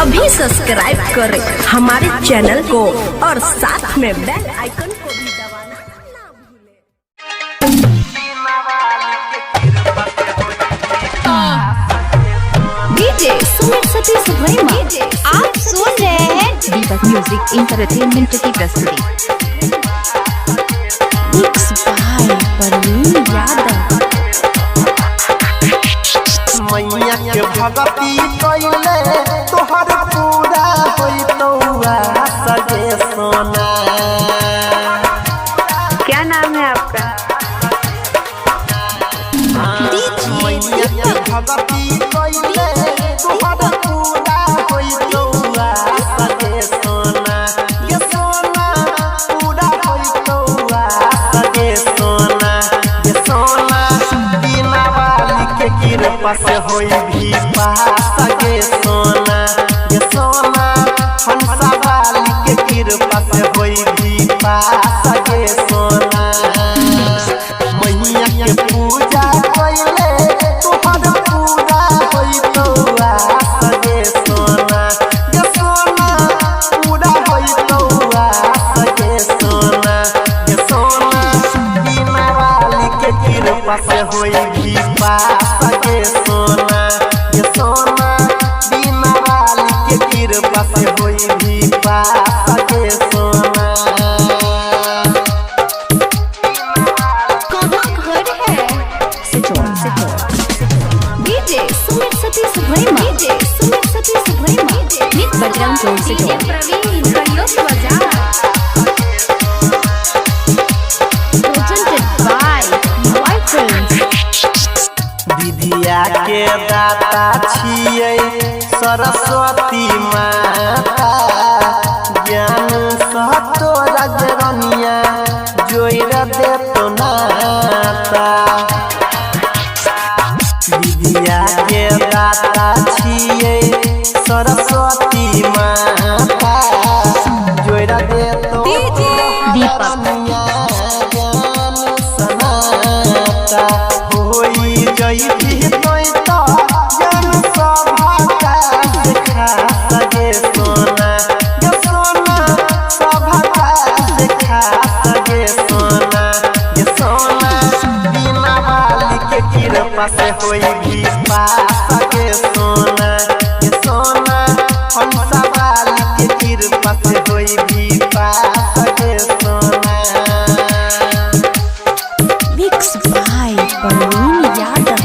अभी सब्सक्राइब करें हमारे चैनल को और साथ में बेल आइकन को भी दबाना ना भूलें। डीजे सुमित सतीश वर्मा, आप सुन रहे हैं दीपक म्यूजिक इंटरटेनमेंट की प्रस्तुति। Mix by Parveen Yadav. मैया के भगती कइले तोहर पूरा होइतौआ सजे सोना। क्या नाम है आपका? मैया के भगती कइले तोहर पूरा होइतौआ सजे सोना। ये सोना पूरा होइतौआ सजे सोना। ये सोना बिना वाली के कृपा से होई भी पास गे सोना। ये सोना हंसा वाली के कृपा से होई भी पास गे सोना। मैया के पूजा कइले तोहर पूरा होइतौआ सगे सोना। ये सोना पूरा होइतौआ सगे सोना। ये सोना बिना वाली के कृपा से होई भी पास गे सोना। ये सोना बिना वाली के कृपा से होई भी पास गे सोना। कहाँ घर है? डीजे सुमित सतीश वर्मा, डीजे सुमित सतीश वर्मा, नित बजरंग चौक से जोड़। प्रवीण करियोस बाजार। Presented by My Friends। विद्या के दाता छियै सरस्वती माता। ज्ञान सह तोरा जरनिया जोइर देतो नाता। विद्या के दाता छियै सरस्वती माता। जोइर देतो दीपक ज्ञान सनाता। होई जइबी तोय तो जन सभा देखा सगे सोना। ये सोना सभा देखा सगे सोना। ये सोना बिना वाली के कृपा से होई भी पास गे सोना। ये सोना हंसा वाली के कृपा से होई भी पास गे सोना। Mix by Parveen Yadav.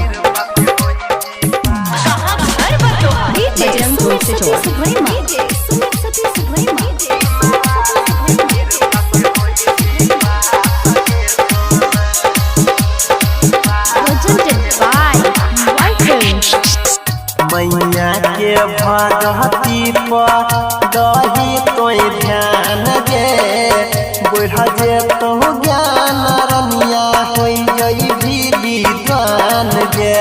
DJ Sumit Satish Verma, DJ Sumit Satish Verma. Presented by My Friends। मैया के भगती पर दही तोय ध्यान गे। बढ़ जे तो ज्ञान रनिया होई जई भी विद्वान गे।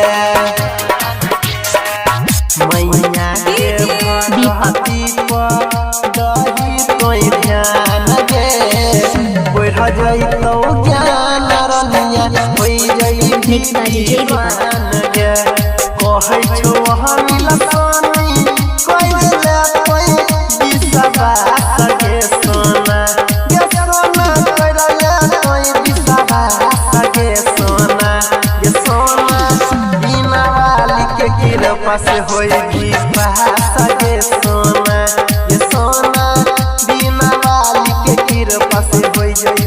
मैया के भगती पर दही तोय ध्यान गे। बढ़ जई तो ज्ञान रनिया होई जई भी विद्वान गे। कहै छौ हम लसानी कइले कोई विश्वास गे सोना। ये सोना कइले कोई विश्वास गे सोना। ये सोना बिना वाली के कृपा से होई भी पास गे सोना। ये सोना बिना वाली के कृपा से होई जई